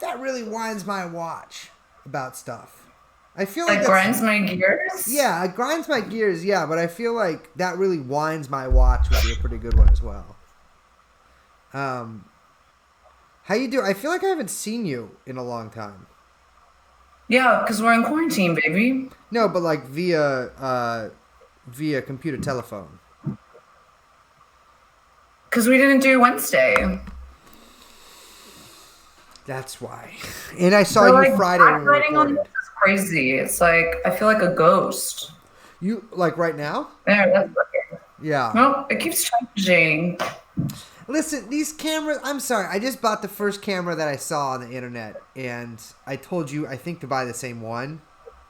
that really winds my watch about stuff. I feel like Like grinds my gears. yeah, it grinds my gears, yeah, but I feel like that really winds my watch would be a pretty good one as well. How you do? I feel like I haven't seen you in a long time. Yeah, because we're in quarantine, baby. No, but like via computer telephone. Because we didn't do Wednesday. That's why. And I saw But you like Friday when we backlighting on this recorded. is crazy. It's like I feel like a ghost. You like right now? There, that's better. Yeah. No, it keeps changing. Listen, these cameras. I'm sorry. I just bought the first camera that I saw on the internet, and I told you I think to buy the same one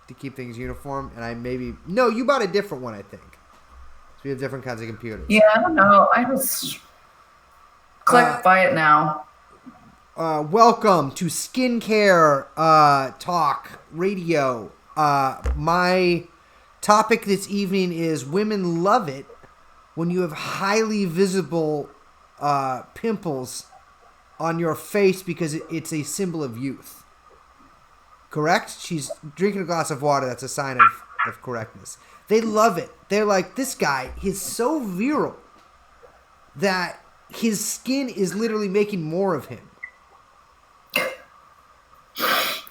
to keep things uniform. And I maybe no, you bought a different one. I think. So we have different kinds of computers. Yeah, I don't know. I just click buy it now. Welcome to Skincare Talk Radio. My topic this evening is women love it when you have highly visible pimples on your face because it's a symbol of youth. Correct? She's drinking a glass of water. That's a sign of correctness. They love it. They're like, this guy is so virile that his skin is literally making more of him.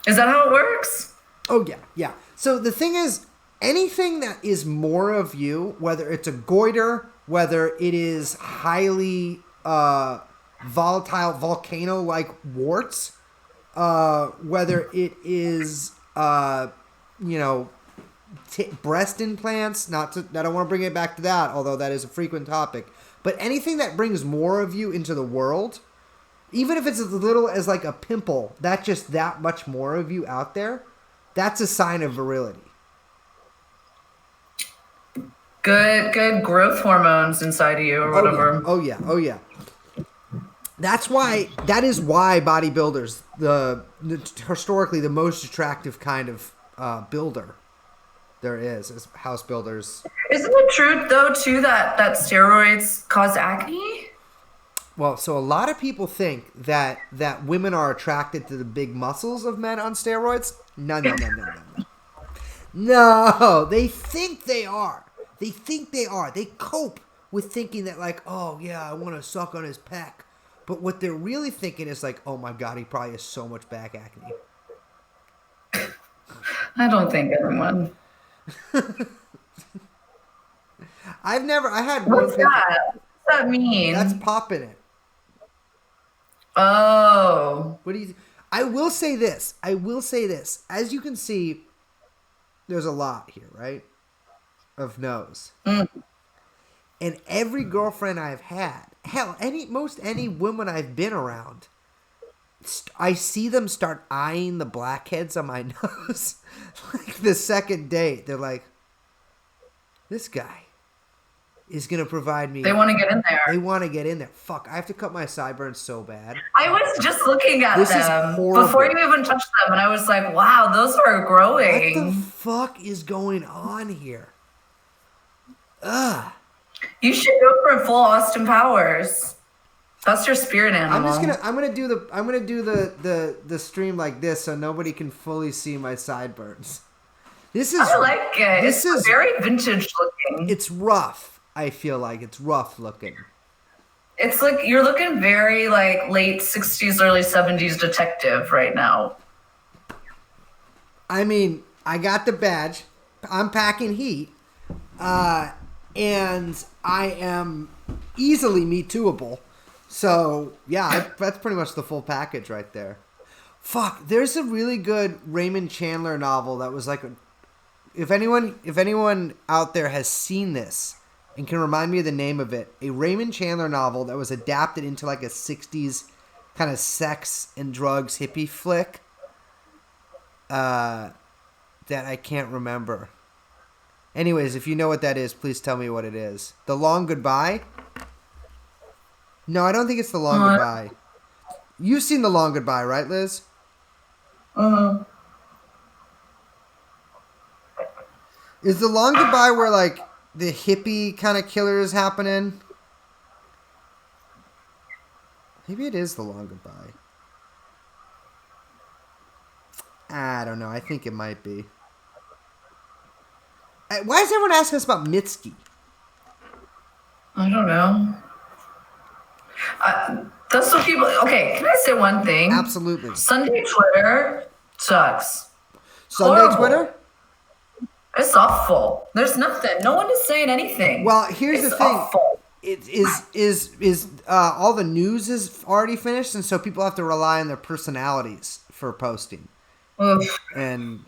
Is that how it works? Oh, yeah, yeah. So the thing is, anything that is more of you, whether it's a goiter, whether it is highly volatile, volcano-like warts, whether it is, breast implants, I don't want to bring it back to that, although that is a frequent topic, but anything that brings more of you into the world, even if it's as little as like a pimple, that's just that much more of you out there, that's a sign of virility. Good growth hormones inside of you or whatever. Oh yeah. That is why bodybuilders, the historically the most attractive kind of builder there is house builders. Isn't it true though too that steroids cause acne? Well, so a lot of people think that women are attracted to the big muscles of men on steroids. No. No, they think they are. They cope with thinking that like, oh yeah, I want to suck on his pec. But what they're really thinking is like, oh my god, he probably has so much back acne. I don't think anyone. I had one What's pimple. that? What's that mean? That's popping it. Oh. What do you? I will say this. As you can see, there's a lot here, right? Of no's. Mm. And every girlfriend I've had, hell, most any woman I've been around, I see them start eyeing the blackheads on my nose. Like the second date, they're like, this guy is going to provide me. They want to get in there. Fuck, I have to cut my sideburns so bad. I was just looking at This them is horrible. before you even touched them, and I was like, wow, those are growing. What the fuck is going on here? Ugh. You should go for full Austin Powers. That's your spirit animal. I'm gonna do the stream like this so nobody can fully see my sideburns. I like it. It's very vintage looking. It's rough. I feel like it's rough looking. It's like you're looking very like late 60s, early 70s detective right now. I mean, I got the badge. I'm packing heat. And I am easily Me Tooable. So, yeah, that's pretty much the full package right there. Fuck, there's a really good Raymond Chandler novel that was like if anyone out there has seen this and can remind me of the name of it, a Raymond Chandler novel that was adapted into like a 60s kind of sex and drugs hippie flick that I can't remember. Anyways, if you know what that is, please tell me what it is. The Long Goodbye? No, I don't think it's The Long Goodbye. You've seen The Long Goodbye, right, Liz? Is The Long Goodbye where, like, the hippie kind of killer is happening? Maybe it is The Long Goodbye. I don't know. I think it might be. Why is everyone asking us about Mitski? I don't know. That's what people. Okay, can I say one thing? Absolutely. Sunday Twitter sucks. Sunday Horrible. Twitter? It's awful. There's nothing. No one is saying anything. Well, here's the thing. Awful. It is all the news is already finished, and so people have to rely on their personalities for posting. Oof. And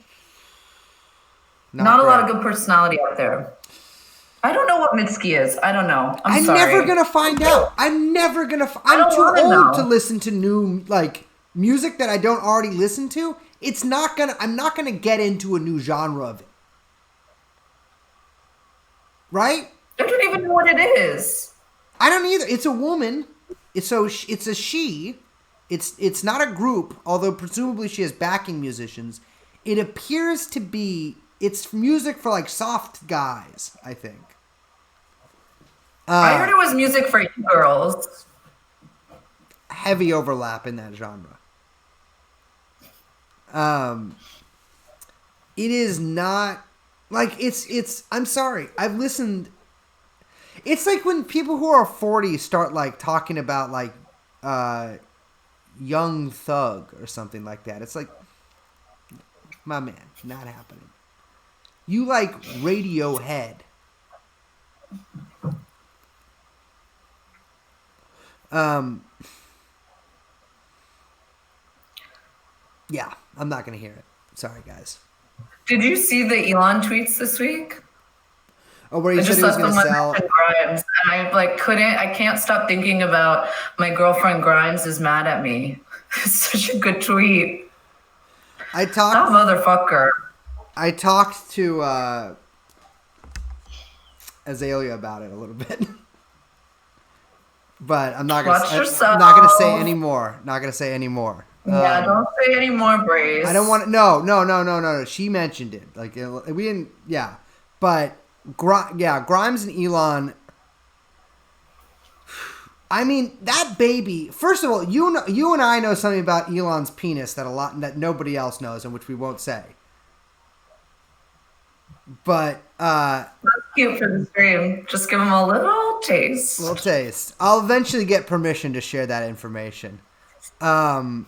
not a lot of good personality out there. I don't know what Mitski is. I don't know. I'm sorry. never gonna find out. I'm too old to listen to new music that I don't already listen to. I'm not gonna get into a new genre of it. Right? I don't even know what it is. I don't either. It's a woman. It's a she. It's not a group, although presumably she has backing musicians. It appears to be. It's music for soft guys, I think. I heard it was music for you girls. Heavy overlap in that genre. It is not it's. I'm sorry. I've listened. It's like when people who are 40 start talking about Young Thug or something like that. It's like, my man, not happening. You like Radiohead. Yeah, I'm not gonna hear it. Sorry, guys. Did you see the Elon tweets this week? Oh, where he said he was going to sell. Grimes, and I can't stop thinking about my girlfriend Grimes is mad at me. It's such a good tweet. That motherfucker. I talked to Azalea about it a little bit. But I'm not going to say any more. Not going to say any more. Yeah, don't say any more, Brace. I don't want to. No. She mentioned it. We didn't. Yeah. But, Grimes and Elon. I mean, that baby. First of all, you and I know something about Elon's penis that nobody else knows, and which we won't say. But that's cute for the stream. Just give them a little taste. I'll eventually get permission to share that information. But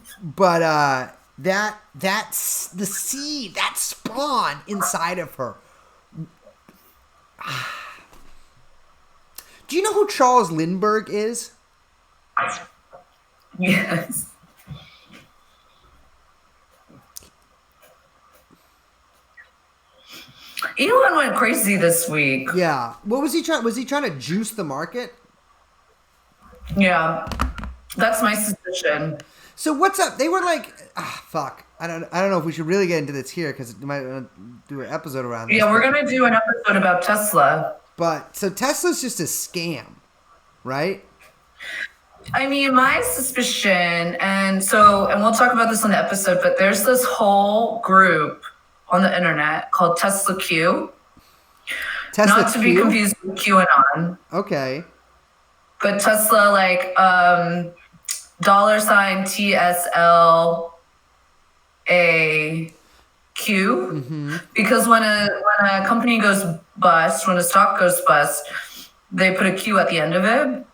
that's the seed, that spawn inside of her. Do you know who Charles Lindbergh is? Yes. Elon went crazy this week. Yeah. What was he trying? Was he trying to juice the market? Yeah. That's my suspicion. So what's up? They were fuck. I don't know if we should really get into this here because we might do an episode around this. Yeah, we're going to do an episode about Tesla. But, so Tesla's just a scam, right? I mean, my suspicion, and we'll talk about this on the episode, but there's this whole group on the internet called Tesla Q. Not to be confused with QAnon. Okay. But Tesla, $TSLAQ. Mm-hmm. Because when a company goes bust, when a stock goes bust, they put a Q at the end of it.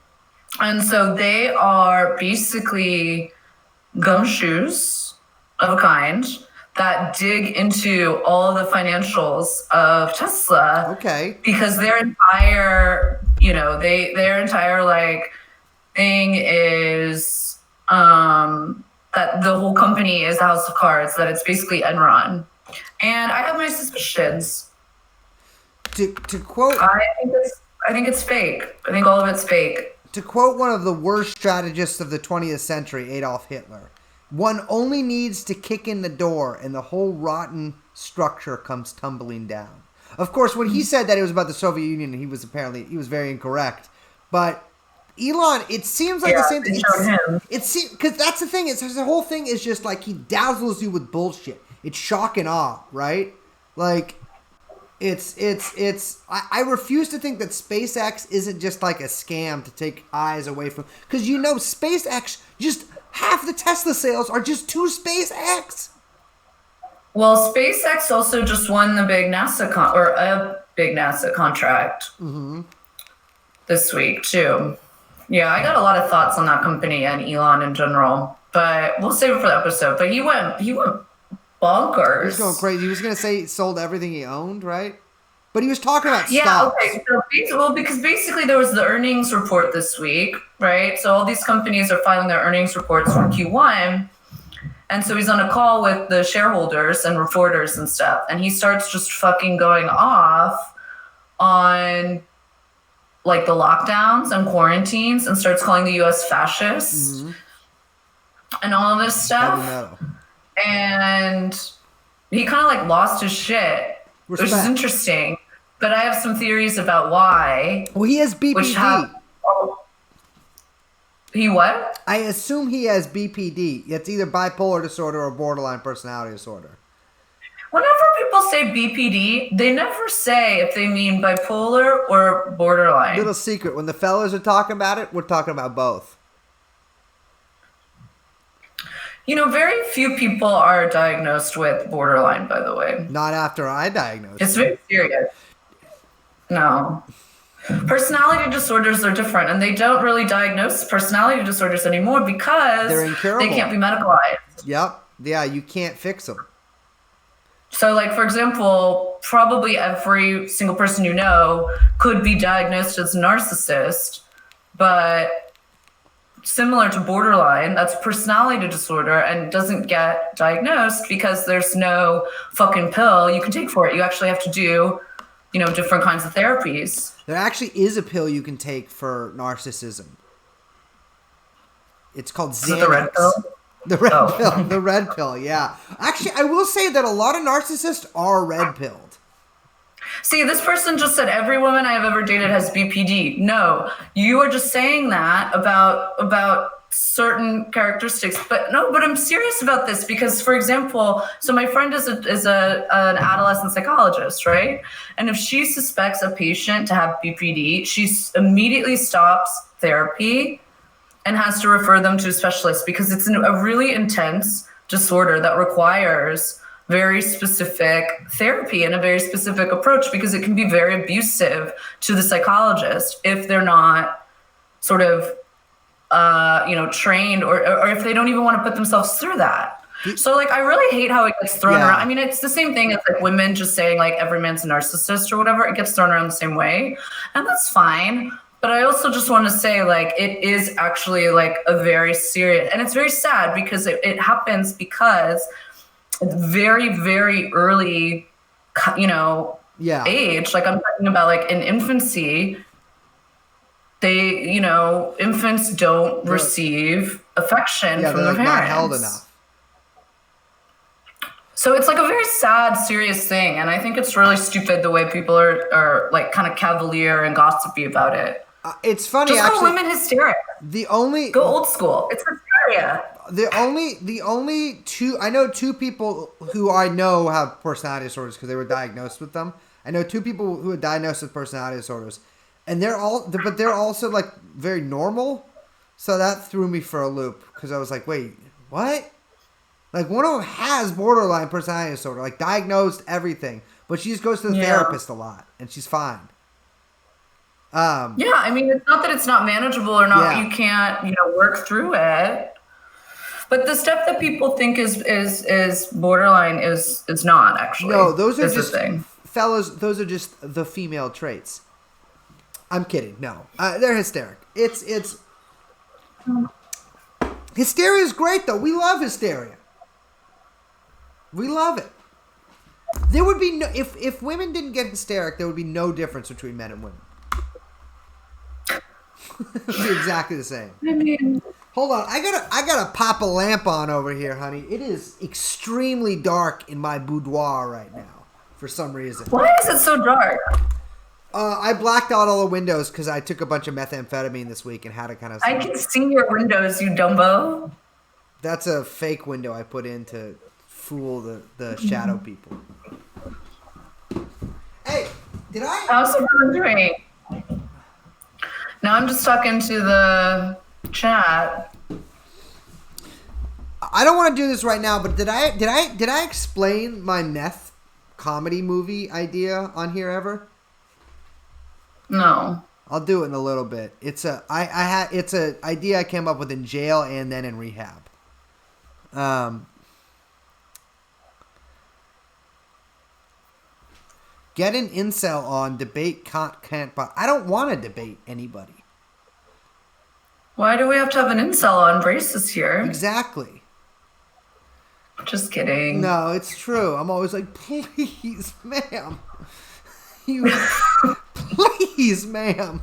And so they are basically gumshoes of a kind that dig into all the financials of Tesla. Okay. Because their entire, thing is that the whole company is a house of cards, that it's basically Enron. And I have my suspicions. To quote, I think it's fake. I think all of it's fake. To quote one of the worst strategists of the 20th century, Adolf Hitler, one only needs to kick in the door and the whole rotten structure comes tumbling down. Of course, when he said that it was about the Soviet Union, he was very incorrect. But Elon, it seems like the same thing. Because that's the thing. The whole thing is just he dazzles you with bullshit. It's shock and awe, right? I refuse to think that SpaceX isn't just a scam to take eyes away from. Because SpaceX, just half the Tesla sales are just to SpaceX. Well, SpaceX also just won the big a big NASA contract this week too. Yeah, I got a lot of thoughts on that company and Elon in general, but we'll save it for the episode. But he went bonkers. He's going crazy. He was going to say he sold everything he owned, right? But he was talking about stocks. Yeah, okay. So, because basically there was the earnings report this week, right? So all these companies are filing their earnings reports for Q1. And so he's on a call with the shareholders and reporters and stuff. And he starts just fucking going off on like the lockdowns and quarantines and starts calling the US fascists and all of this stuff. And he kind of like lost his shit, which is interesting. But I have some theories about why. Well, he has BPD. He what? I assume he has BPD. It's either bipolar disorder or borderline personality disorder. Whenever people say BPD, they never say if they mean bipolar or borderline. Little secret. When the fellas are talking about it, we're talking about both. You know, very few people are diagnosed with borderline, by the way. Not after I diagnosed. It's very serious. No. Personality disorders are different, and they don't really diagnose personality disorders anymore because they're incurable. They can't be medicalized. Yep. Yeah, you can't fix them. So, like, for example, probably every single person you know could be diagnosed as a narcissist, but similar to borderline, that's a personality disorder and doesn't get diagnosed because there's no fucking pill you can take for it. You actually have to do, you know, different kinds of therapies. There actually is a pill you can take for narcissism. It's called Xanax. The red pill? The red pill. The red pill, yeah. Actually, I will say that a lot of narcissists are red-pilled. See, this person just said every woman I have ever dated has BPD. No, you are just saying that about certain characteristics. But I'm serious about this because, for example, so my friend is an adolescent psychologist, right? And if she suspects a patient to have BPD, she immediately stops therapy and has to refer them to a specialist because it's a really intense disorder that requires very specific therapy and a very specific approach because it can be very abusive to the psychologist if they're not sort of trained or if they don't even want to put themselves through that. So like I really hate how it gets thrown around. I mean, it's the same thing as like women just saying like every man's a narcissist or whatever. It gets thrown around the same way, and that's fine. But I also just want to say like it is actually like a very serious, and it's very sad because it happens because very, very early, age. Like I'm talking about like in infancy, infants don't receive affection from their parents. Not held enough. So it's like a very sad, serious thing. And I think it's really stupid the way people are like kind of cavalier and gossipy about it. It's funny, just call women hysteric. Go old school. It's hysteria. The only two I know two people who I know have personality disorders because they were diagnosed with them. I know two people who are diagnosed with personality disorders, and they're also like very normal. So that threw me for a loop because I was like, wait, what? Like one of them has borderline personality disorder, like diagnosed everything, but she just goes to the therapist a lot, and she's fine. I mean, it's not that it's not manageable or not. You can't, work through it. But the stuff that people think is borderline is not actually. No, those are just fellas. Those are just the female traits. I'm kidding. No, they're hysteric. It's hysteria is great though. We love hysteria. We love it. There would be no if women didn't get hysteric, there would be no difference between men and women. It would be exactly the same. I mean, hold on, I gotta pop a lamp on over here, honey. It is extremely dark in my boudoir right now for some reason. Why is it so dark? I blacked out all the windows because I took a bunch of methamphetamine this week and had to kind of. I can see your windows, you dumbo. That's a fake window I put in to fool the shadow people. Hey, did I? How's everyone doing? Now I'm just talking to the chat. I don't want to do this right now, but did I explain my meth comedy movie idea on here ever? No. I'll do it in a little bit. It's a idea I came up with in jail and then in rehab. Get an incel on debate can't buy. I don't want to debate anybody. Why do we have to have an incel on braces here? Exactly. Just kidding. No, it's true. I'm always like, please, ma'am. Please, ma'am.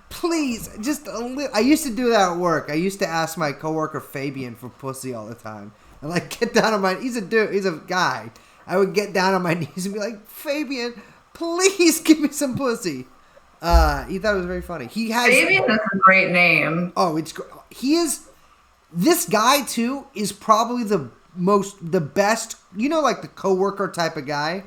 Please, just a little. I used to do that at work. I used to ask my coworker Fabian for pussy all the time. And like get down on my, he's a dude, he's a guy. I would get down on my knees and be like, Fabian, please give me some pussy. He thought it was very funny. He has Fabian is a great name. Oh, he is. This guy too is probably the best. You know, like the coworker type of guy,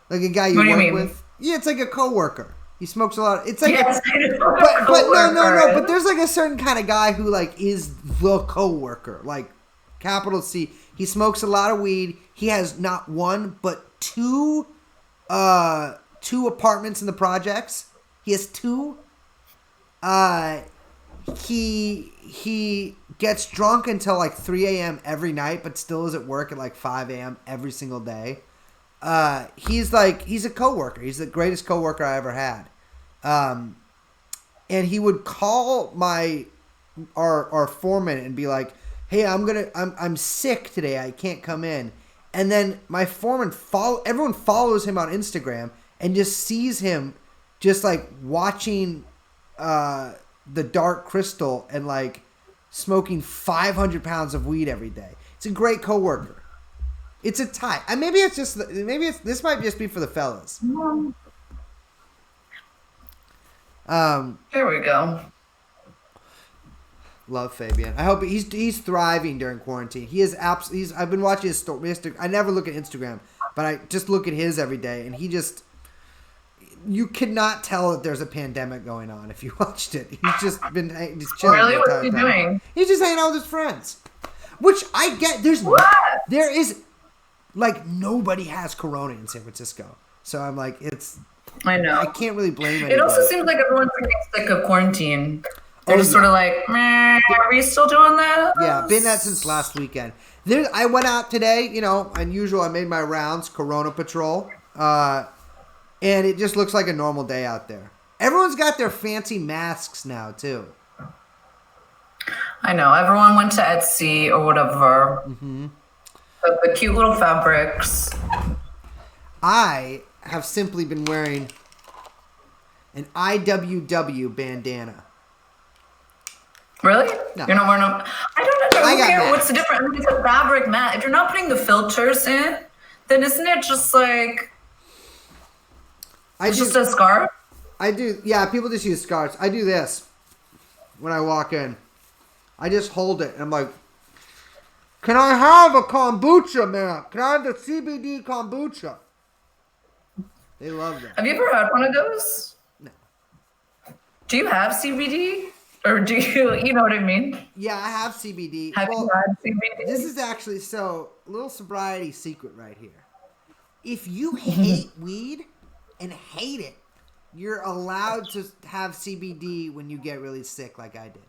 like a guy you work with. Yeah, it's like a coworker. He smokes a lot. It's like, yes, but no. But there's like a certain kind of guy who like is the coworker, like capital C. He smokes a lot of weed. He has not one but two apartments in the projects. He has two. He gets drunk until like 3 a.m. every night, but still is at work at like 5 a.m. every single day. He's a coworker. He's the greatest coworker I ever had. And he would call our foreman and be like, "Hey, I'm sick today. I can't come in." And then my foreman everyone follows him on Instagram and just sees him just like watching the Dark Crystal and like smoking 500 pounds of weed every day. It's a great coworker. It's a tie. And this might just be for the fellas. Here we go. Love Fabian. I hope he's thriving during quarantine. He is I've been watching his story. I never look at Instagram, but I just look at his every day, and you could not tell that there's a pandemic going on if you watched it. He's just been chilling. Really, what's he doing? He's just hanging out with his friends, which I get. There is like nobody has corona in San Francisco, so I'm like I know. I can't really blame anybody. It also seems like everyone's getting sick of quarantine. They're just sort of like, meh, are we still doing that? Yeah, been that since last weekend. I went out today, unusual. I made my rounds, Corona Patrol, and it just looks like a normal day out there. Everyone's got their fancy masks now, too. I know. Everyone went to Etsy or whatever. Mm-hmm. The cute little fabrics. I have simply been wearing an IWW bandana. Really? No. You're not wearing them? I don't know. I don't care. What's the difference? I mean, it's a fabric mat. If you're not putting the filters in, then isn't it just like just a scarf? I do. Yeah, people just use scarves. I do this when I walk in. I just hold it and I'm like, "Can I have a kombucha, man? Can I have the CBD kombucha?" They love that. Have you ever had one of those? No. Do you have CBD? Or do you know what I mean? Yeah, I have CBD. Have you had CBD? This is actually a little sobriety secret right here. If you hate weed and hate it, you're allowed to have CBD when you get really sick, like I did.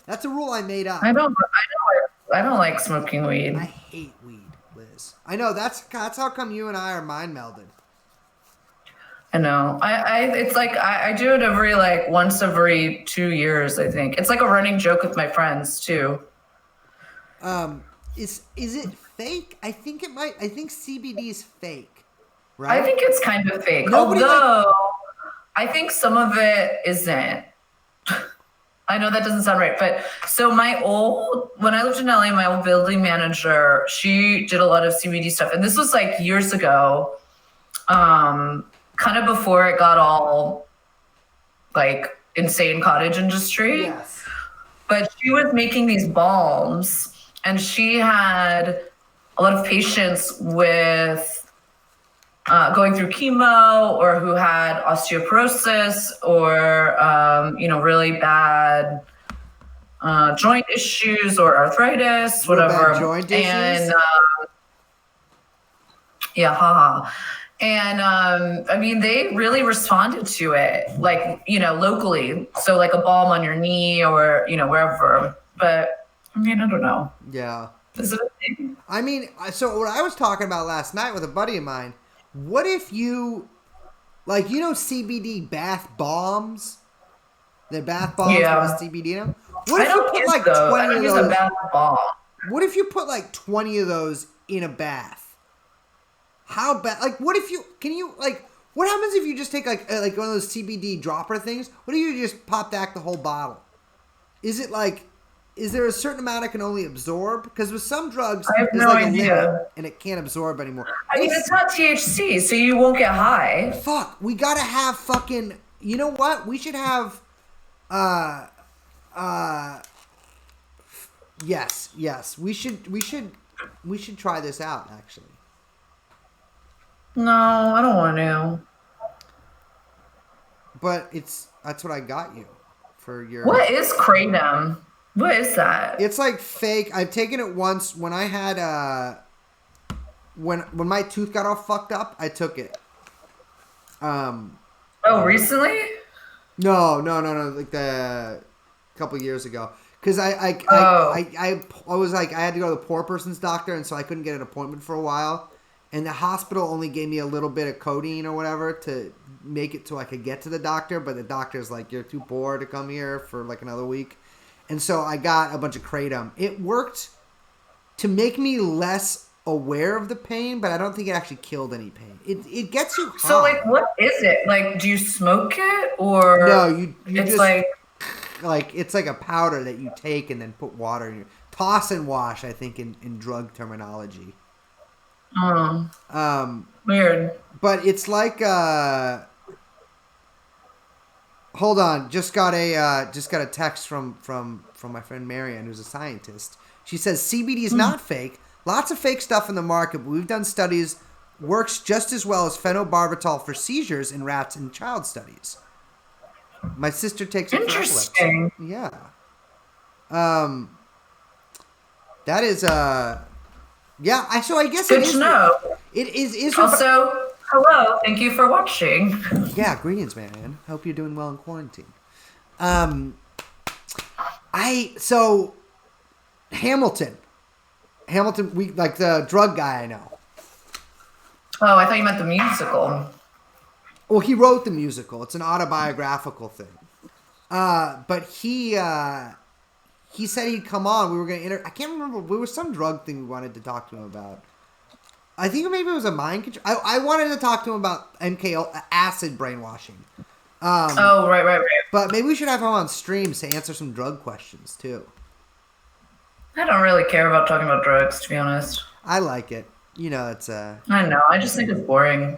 That's a rule I made up. I don't like smoking weed. I hate weed, Liz. I know that's how come you and I are mind melded. I know. It's like I do it once every 2 years, I think. It's like a running joke with my friends too. Is it fake? I think CBD is fake. Right? I think it's kind of fake. Although I think some of it isn't. I know that doesn't sound right, but so when I lived in LA, my old building manager, she did a lot of CBD stuff, and this was like years ago. Kind of before it got all like insane cottage industry. Yes. But she was making these balms, and she had a lot of patients with going through chemo or who had osteoporosis or really bad joint issues or arthritis, Real whatever. bad joint and issues? yeah, haha. And I mean, they really responded to it, like, locally. So like a balm on your knee or, wherever. But I mean, I don't know. Yeah. Is it a thing? I mean, so what I was talking about last night with a buddy of mine, what if you, like, CBD bath bombs? The bath bombs with CBD in them? What if you put like 20 I don't of use those? a bath bomb. What if you put like 20 of those in a bath? How bad? Like, what if you, what happens if you just take like one of those CBD dropper things? What if you just pop back the whole bottle? Is there a certain amount it can only absorb? Because with some drugs, I have there's no like a idea. limit and it can't absorb anymore. I mean, it's not THC, so you won't get high. Fuck, we gotta have fucking, you know what? We should have, yes. We should try this out, actually. No, I don't want to. But that's what I got you for your. What is kratom? What is that? It's like fake. I've taken it once when I had when my tooth got all fucked up. I took it. Oh, recently? No. Like a couple years ago. Because I was like, I had to go to the poor person's doctor, and so I couldn't get an appointment for a while. And the hospital only gave me a little bit of codeine or whatever to make it so I could get to the doctor. But the doctor's like, you're too poor to come here for like another week. And so I got a bunch of kratom. It worked to make me less aware of the pain, but I don't think it actually killed any pain. It gets you high. So, like, what is it? Like, do you smoke it? Or no, you it's just, like it's like a powder that you take and then put water in your... Toss and wash, I think, in drug terminology. Weird. But it's like hold on, just got a text from my friend Marianne, who's a scientist. She says CBD is not fake. Lots of fake stuff in the market, but we've done studies works just as well as phenobarbital for seizures in rats in child studies. My sister takes it for epilepsy. Interesting. Yeah. That is yeah, so I guess Good it is. to know. It is Also, hello. Thank you for watching. Yeah, greetings, man. Hope you're doing well in quarantine. Hamilton, we like the drug guy I know. Oh, I thought you meant the musical. Well, he wrote the musical. It's an autobiographical thing. But he said he'd come on. We were going to I can't remember. There was some drug thing we wanted to talk to him about. I think maybe it was a mind control. I wanted to talk to him about MK acid brainwashing. Right. But maybe we should have him on streams to answer some drug questions too. I don't really care about talking about drugs, to be honest. I like it. It's I know. I just think it's boring.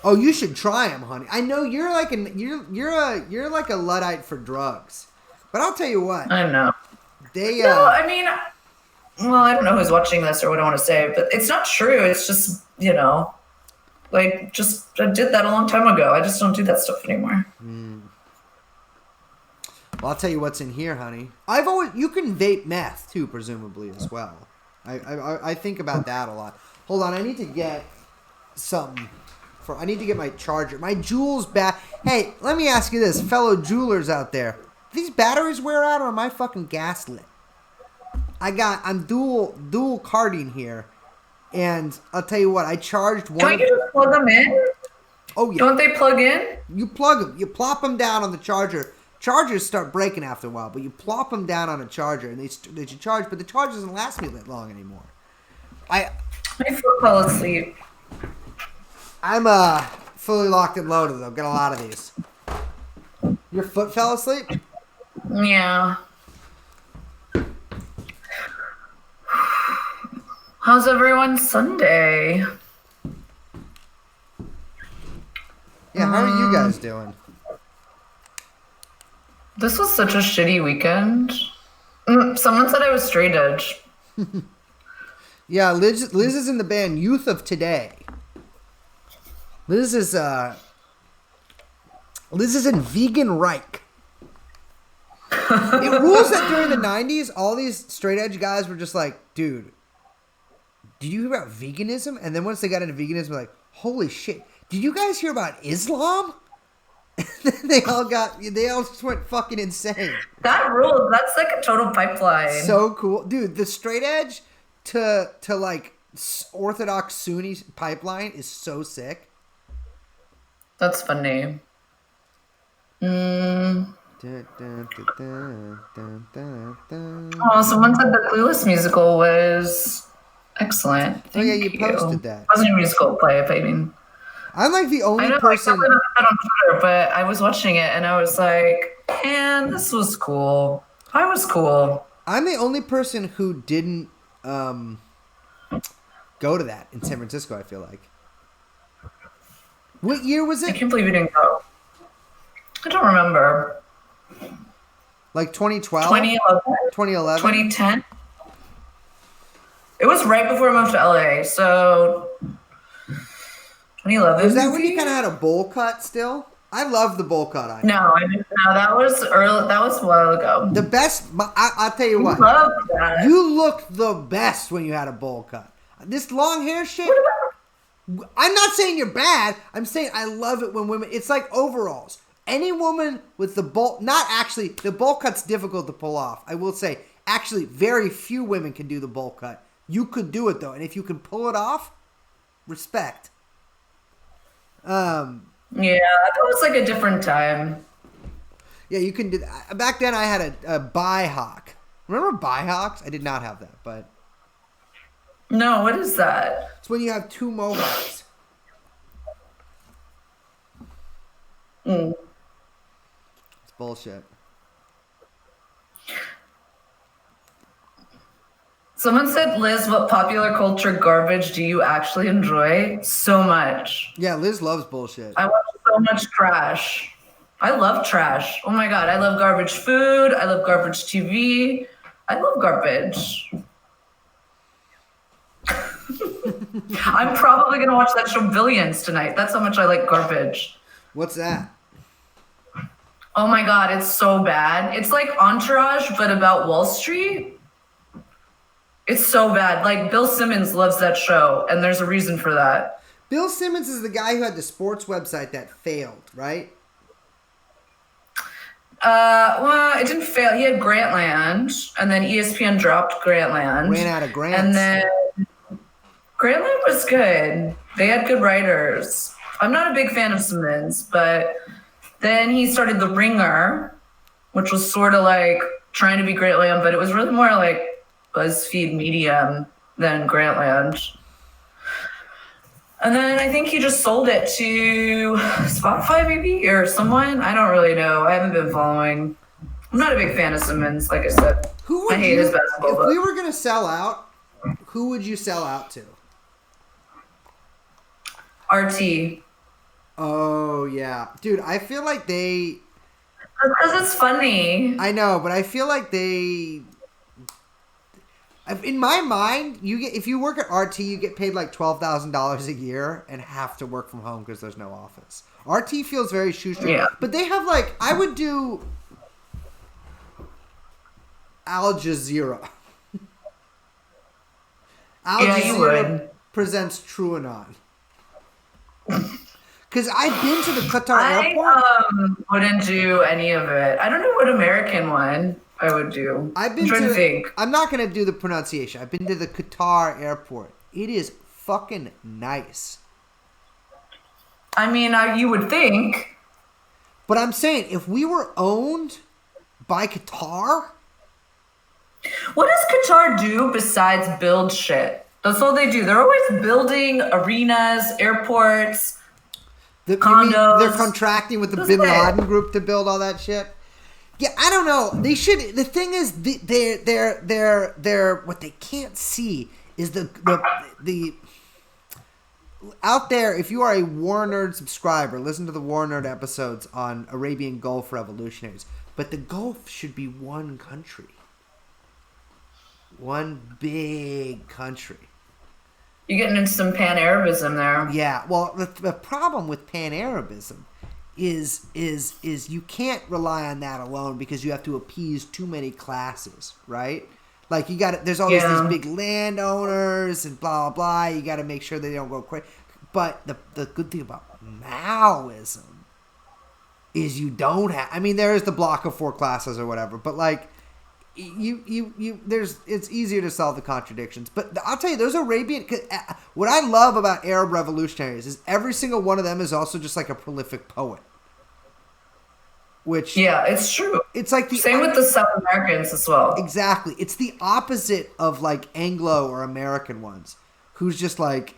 Oh, you should try them, honey. I know you're like you're like a Luddite for drugs. But I'll tell you what. I know. No, I mean, well, I don't know who's watching this or what I want to say, but it's not true. It's just, like, I did that a long time ago. I just don't do that stuff anymore. Well, I'll tell you what's in here, honey. You can vape meth too, presumably as well. I think about that a lot. Hold on, I need to get something. I need to get my charger. My Juul's Hey, let me ask you this, fellow jewelers out there. Do these batteries wear out or am I fucking gaslit? I'm dual carding here. And I'll tell you what, I charged one. Don't you just plug them in? Oh, yeah. Don't they plug in? You plug them. You plop them down on the charger. Chargers start breaking after a while, but you plop them down on a charger and they should charge, but the charger doesn't last me that long anymore. My foot fell asleep. I'm fully locked and loaded though. Got a lot of these. Your foot fell asleep? Yeah. How's everyone's Sunday? Yeah, how are you guys doing? This was such a shitty weekend. Someone said I was straight edge. Yeah, Liz is in the band Youth of Today. Liz is in Vegan Reich. It rules that during the 90s, all these straight edge guys were just like, dude, did you hear about veganism? And then once they got into veganism, they're like, holy shit, did you guys hear about Islam? they all just went fucking insane. That rules. That's like a total pipeline. So cool. Dude, the straight edge to like Orthodox Sunni pipeline is so sick. That's funny. Oh, someone said the Clueless musical was excellent. Oh yeah, you posted that. It wasn't a musical play, I mean. I'm like the only person. I saw that on Twitter, but I was watching it and I was like, man, this was cool. I was cool. I'm the only person who didn't go to that in San Francisco, I feel like. What year was it? I can't believe you didn't go. I don't remember. Like 2012? 2011? 2011? 2010? It was right before I moved to LA, so 2011. Was that when you kind of had a bowl cut still? I love the bowl cut idea. No, I didn't. No, that was early. That was a while ago. The best, I'll tell you what. Love that. You looked the best when you had a bowl cut. This long hair shit. I'm not saying you're bad. I'm saying I love it when women. It's like overalls. Any woman with the bowl, not actually, the bowl cut's difficult to pull off. I will say, actually, very few women can do the bowl cut. You could do it though, and if you can pull it off, respect. Yeah, that was like a different time. Yeah, you can do that. Back then, I had a bihawk. Remember bihawks? I did not have that, but. No, what is that? It's when you have two mohawks. Mm. It's bullshit. Someone said, Liz, what popular culture garbage do you actually enjoy? So much. Yeah, Liz loves bullshit. I watch so much trash. I love trash. Oh my God. I love garbage food. I love garbage TV. I love garbage. I'm probably going to watch that show Billions tonight. That's how much I like garbage. What's that? Oh my God. It's so bad. It's like Entourage, but about Wall Street. It's so bad. Like, Bill Simmons loves that show, and there's a reason for that. Bill Simmons is the guy who had the sports website that failed, right? Well, it didn't fail. He had Grantland, and then ESPN dropped Grantland. Ran out of grants. And then Grantland was good. They had good writers. I'm not a big fan of Simmons, but then he started The Ringer, which was sort of like trying to be Grantland, but it was really more like BuzzFeed Medium than Grantland. And then I think he just sold it to Spotify maybe or someone. I don't really know. I haven't been following. I'm not a big fan of Simmons, like I said. I hate his basketball If book. we were going to sell out, who would you sell out to? RT. Oh, yeah. Dude, I feel like they... Because it's funny. I know, but I feel like they... In my mind, if you work at RT, you get paid like $12,000 a year and have to work from home because there's no office. RT feels very shoestring. Yeah. But they have like, I would do Al Jazeera. Al Jazeera presents TrueAnon. Because I've been to the Qatar airport. I wouldn't do any of it. I don't know what American one I would do. I'm trying to think. I'm not going to do the pronunciation. I've been to the Qatar airport. It is fucking nice. I mean, you would think. But I'm saying, if we were owned by Qatar... What does Qatar do besides build shit? That's all they do. They're always building arenas, airports, condos. They're contracting with the Bin Laden group to build all that shit. Yeah, I don't know. They should. The thing is, they're what they can't see is the out there. If you are a War Nerd subscriber, listen to the War Nerd episodes on Arabian Gulf revolutionaries. But the Gulf should be one country, one big country. You're getting into some Pan-Arabism there. Yeah. Well, the problem with Pan-Arabism is you can't rely on that alone because you have to appease too many classes, right? Like there's always these big landowners and blah, blah, blah. You got to make sure they don't go crazy. But the good thing about Maoism is you don't have, I mean, there is the block of 4 classes or whatever, but like it's easier to solve the contradictions. But I'll tell you, those Arabian, what I love about Arab revolutionaries is every single one of them is also just like a prolific poet. Which, yeah, it's true. It's like the same with the South Americans as well. Exactly. It's the opposite of like Anglo or American ones, who's just like,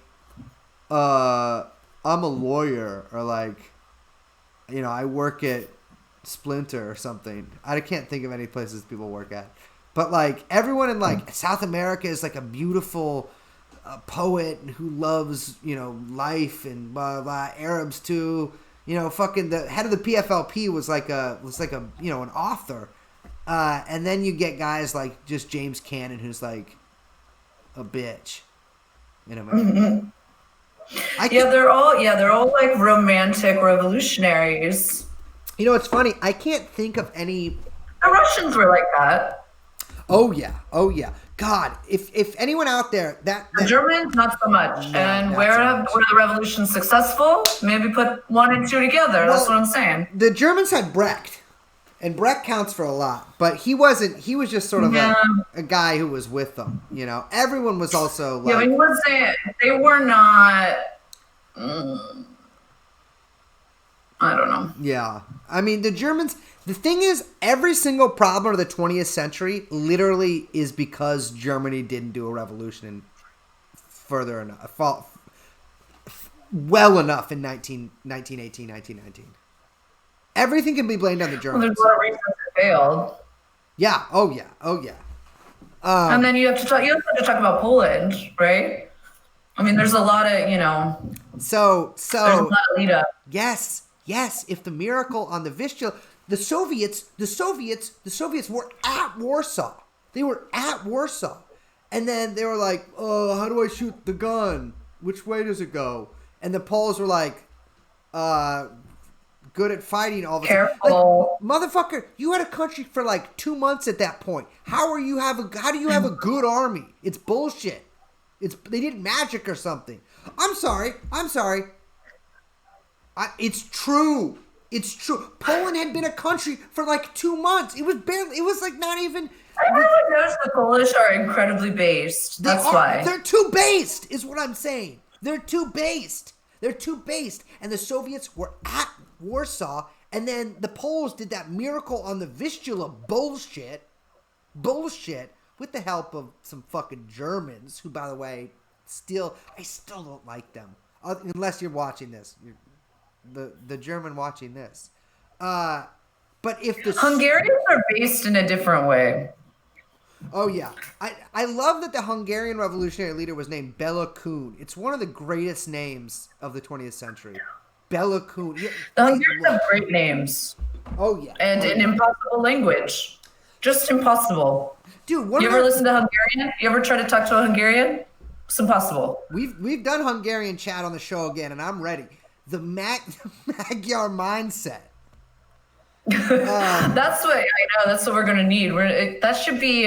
I'm a lawyer, or like, you know, I work at Splinter or something. I can't think of any places people work at. But like everyone in like South America is like a beautiful poet who loves, you know, life and blah, blah, blah. Arabs too. You know, fucking the head of the PFLP was like a you know, an author. And then you get guys like just James Cannon, who's like a bitch in America. They're all like romantic revolutionaries. You know, it's funny. I can't think of any. The Russians were like that. Oh yeah. God, if anyone out there the Germans, not so much. No, and where the revolution's successful, maybe put 1 and 2 together. Well, that's what I'm saying. The Germans had Brecht, and Brecht counts for a lot, but he wasn't. He was just sort of a guy who was with them. You know, everyone was also like. Yeah, but he was saying they were not. I don't know. Yeah, I mean the Germans. The thing is, every single problem of the 20th century literally is because Germany didn't do a revolution further enough, well enough in 1918, 1919. Everything can be blamed on the Germans. Well, there's a lot of reasons it failed. Yeah. Oh yeah. And then you have to talk about Poland, right? I mean, there's a lot of, you know. So there's a lot of lead up. Yes. If the miracle on the Vistula. The Soviets were at Warsaw. They were at Warsaw. And then they were like, oh, how do I shoot the gun? Which way does it go? And the Poles were like, good at fighting all the time. Like, motherfucker, you had a country for like 2 months at that point. How do you have a good army? It's bullshit. They did magic or something. I'm sorry. It's true. It's true. Poland had been a country for like 2 months. It was like not even. Everyone knows the Polish are incredibly based. That's why. They're too based, is what I'm saying. They're too based. And the Soviets were at Warsaw, and then the Poles did that miracle on the Vistula bullshit, with the help of some fucking Germans, who, by the way, I still don't like them. Unless you're watching this. The German watching this. But if the Hungarians are based in a different way. Oh yeah. I love that the Hungarian revolutionary leader was named Bela Kun. It's one of the greatest names of the 20th century. Bela Kun. The Hungarians have great names. Oh yeah. And an impossible language. Just impossible. Dude, you ever listen to Hungarian? You ever try to talk to a Hungarian? It's impossible. We've done Hungarian chat on the show again, and I'm ready. The Magyar mindset. That's what I know. That's what we're gonna need. That should be.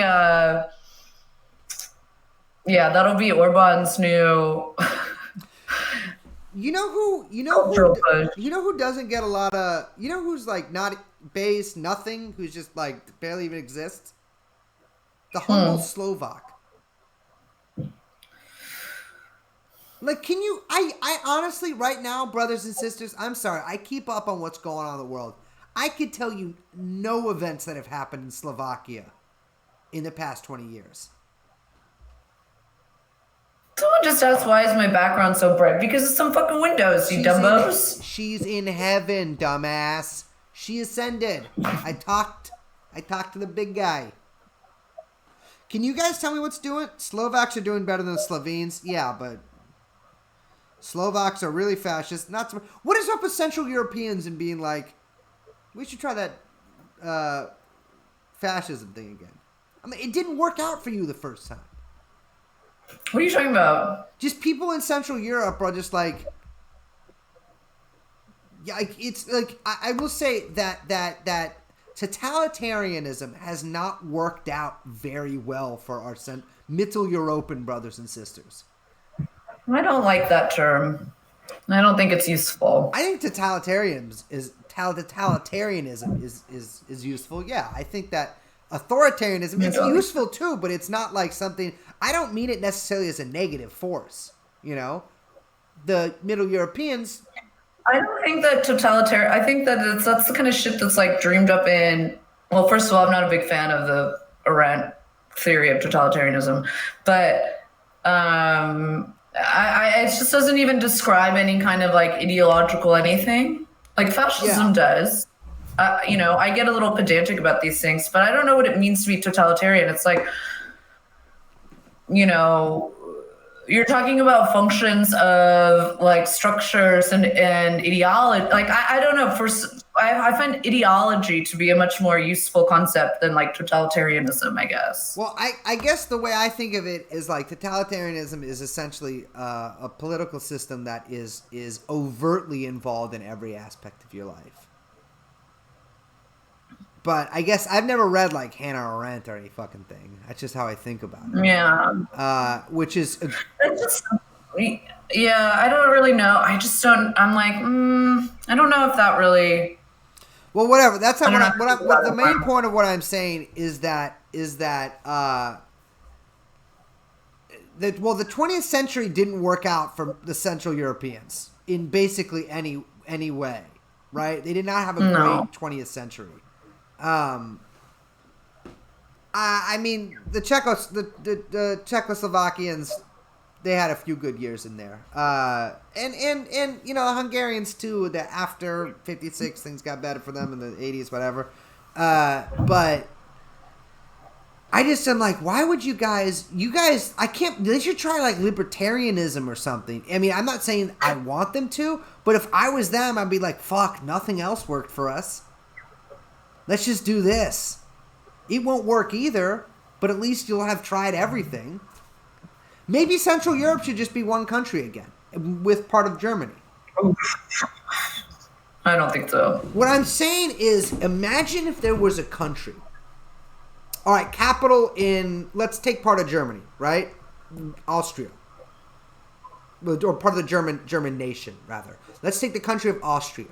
That'll be Orban's new. You know who doesn't get a lot of. You know who's like not based, nothing. Who's just like barely even exists. The humble Slovak. Like, can you... I honestly, right now, brothers and sisters, I'm sorry. I keep up on what's going on in the world. I could tell you no events that have happened in Slovakia in the past 20 years. Someone just asked, why is my background so bright? Because it's some fucking windows, you dumbos. She's in heaven, dumbass. She ascended. I talked to the big guy. Can you guys tell me what's doing? Slovaks are doing better than the Slovenes? Yeah, but... Slovaks are really fascist. What is up with Central Europeans and being like, we should try that fascism thing again? I mean, it didn't work out for you the first time. What are you talking about? Just people in Central Europe are just like, Yeah, it's like I will say that totalitarianism has not worked out very well for our Mittel European brothers and sisters. I don't like that term. I don't think it's useful. I think totalitarianism is useful. Yeah, I think that authoritarianism is useful too, but it's not like something. I don't mean it necessarily as a negative force. You know, the Middle Europeans. I don't think that totalitarian. I think that that's the kind of shit that's like dreamed up in. Well, first of all, I'm not a big fan of the Arendt theory of totalitarianism, but it just doesn't even describe any kind of like ideological anything. Like fascism does. You know, I get a little pedantic about these things, but I don't know what it means to be totalitarian. It's like, you know, you're talking about functions of like structures and ideology. Like, I don't know. I find ideology to be a much more useful concept than like totalitarianism, I guess. Well, I guess the way I think of it is like totalitarianism is essentially a political system that is overtly involved in every aspect of your life. But I guess I've never read like Hannah Arendt or any fucking thing. That's just how I think about it. Yeah. Which is... yeah, I don't really know. I just don't... I'm like, I don't know if that really... Well, whatever. That's how what the main point of what I'm saying is that the 20th century didn't work out for the Central Europeans in basically any way, right? They did not have a great 20th century. I mean, the Czechoslovakians, they had a few good years in there. And you know, the Hungarians too, that after 56 things got better for them in the 80s, whatever. But I just am like, why would you guys, they should try like libertarianism or something. I mean, I'm not saying I want them to, but if I was them, I'd be like, fuck, nothing else worked for us. Let's just do this. It won't work either, but at least you'll have tried everything. Maybe Central Europe should just be one country again, with part of Germany. I don't think so. What I'm saying is, imagine if there was a country. All right, capital in, let's take part of Germany, right? Austria. Or part of the German nation, rather. Let's take the country of Austria,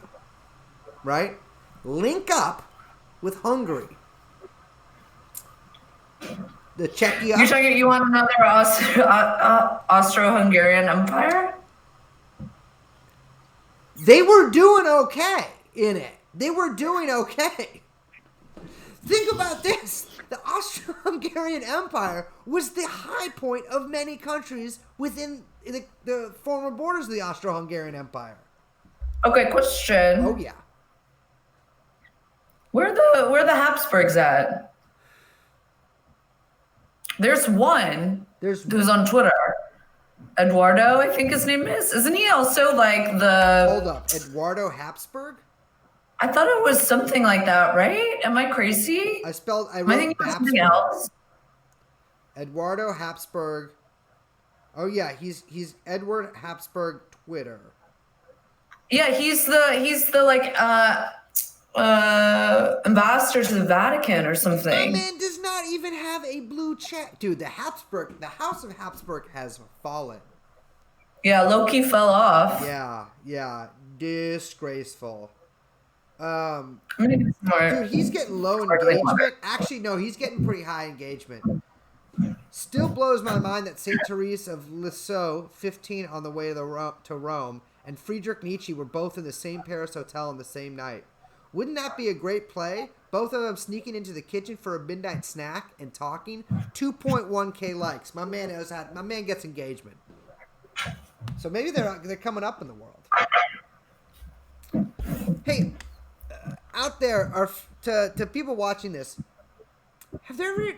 right? Link up with Hungary. The Czechia. You're talking, you want another Austro-Hungarian Empire? They were doing okay in it. They were doing okay. Think about this. The Austro-Hungarian Empire was the high point of many countries within the former borders of the Austro-Hungarian Empire. Okay, question. Oh, yeah. Where the Habsburgs at? There's one who's on Twitter. Eduardo, I think his name is. Isn't he also like the... Hold up. Eduardo Habsburg? I thought it was something like that, right? Am I crazy? I wrote thinking of something else. Eduardo Habsburg. Oh yeah, he's Edward Habsburg Twitter. Yeah, he's the like ambassador to the Vatican or something. That man does not even have a blue check. Dude, the House of Habsburg has fallen. Yeah, Loki fell off. Yeah. Disgraceful. Dude, he's getting low engagement. Actually, no, he's getting pretty high engagement. Still blows my mind that Saint Therese of Lisieux, 15 on the way to Rome, and Friedrich Nietzsche were both in the same Paris hotel on the same night. Wouldn't that be a great play? Both of them sneaking into the kitchen for a midnight snack and talking. 2.1K likes. My man gets engagement. So maybe they're coming up in the world. Hey, out there, to people watching this, have there ever?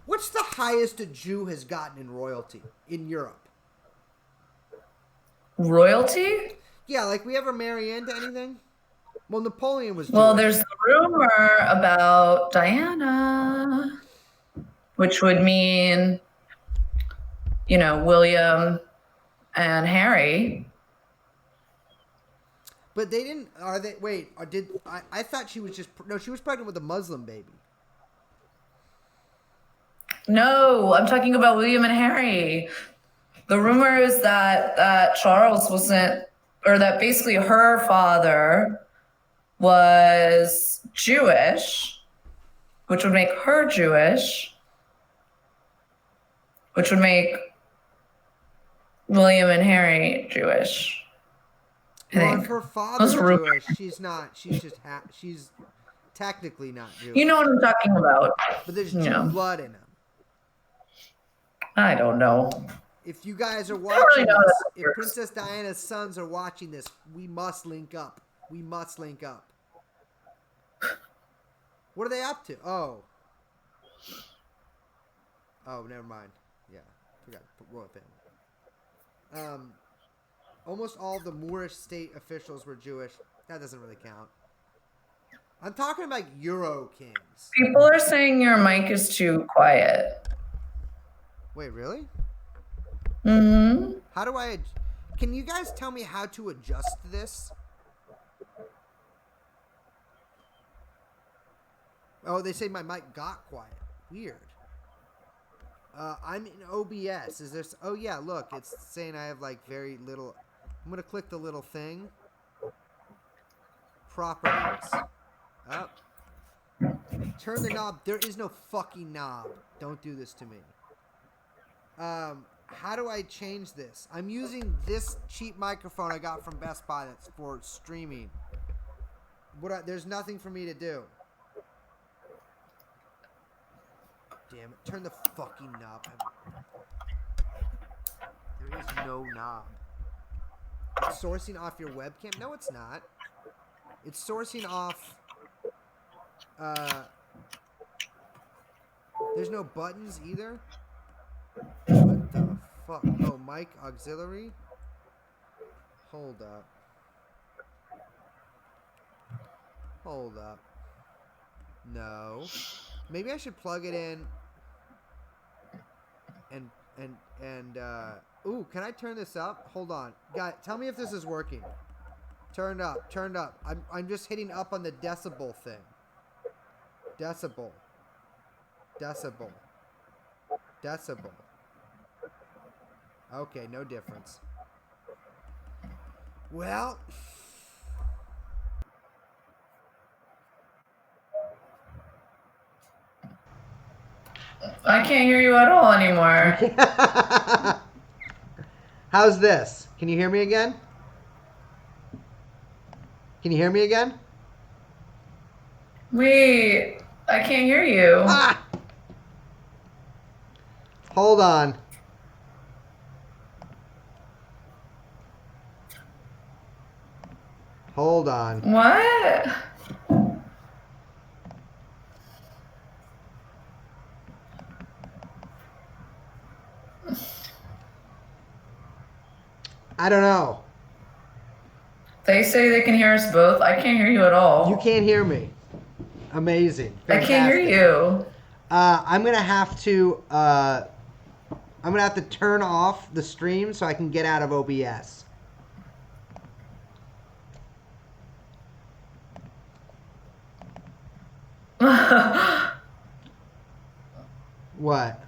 What's the highest a Jew has gotten in royalty in Europe? Royalty? Yeah, like we ever marry into anything? Well, Napoleon was Jewish. Well, there's the rumor about Diana, which would mean, William and Harry. But they didn't. Are they? Wait. I thought she was just. No, she was pregnant with a Muslim baby. No, I'm talking about William and Harry. The rumor is that Charles wasn't, or that basically her father was Jewish, which would make her Jewish, which would make William and Harry Jewish. Well, if her father's Jewish, she's not. She's just. She's technically not Jewish. You know what I'm talking about. But there's Jew blood in him. I don't know. If you guys are watching this, if Princess Diana's sons are watching this, we must link up. We must link up. What are they up to? Oh, never mind. Yeah, forgot royal family. Almost all of the Moorish state officials were Jewish. That doesn't really count. I'm talking about Euro kings. People are saying your mic is too quiet. Wait, really? Mm-hmm. How do I... Can you guys tell me how to adjust this? Oh, they say my mic got quiet. Weird. I'm in OBS. Is this... Oh, yeah, look. It's saying I have, like, very little... I'm going to click the little thing. Properties. Up. Turn the knob. There is no fucking knob. Don't do this to me. How do I change this? I'm using this cheap microphone I got from Best Buy that's for streaming. There's nothing for me to do. Damn it. Turn the fucking knob. There is no knob. It's sourcing off your webcam? No, it's not. It's sourcing off... There's no buttons either? What the fuck? Oh, mic auxiliary? Hold up. Hold up. No. Maybe I should plug it in and ooh, can I turn this up? Hold on. Guy, tell me if this is working. Turned up. I'm just hitting up on the decibel thing. Decibel. Okay, no difference. Well... I can't hear you at all anymore. How's this? Can you hear me again? Wait, I can't hear you. Ah! Hold on. What? I don't know. They say they can hear us both. I can't hear you at all. You can't hear me. Amazing. Fantastic. I can't hear you. I'm gonna have to turn off the stream so I can get out of OBS. What?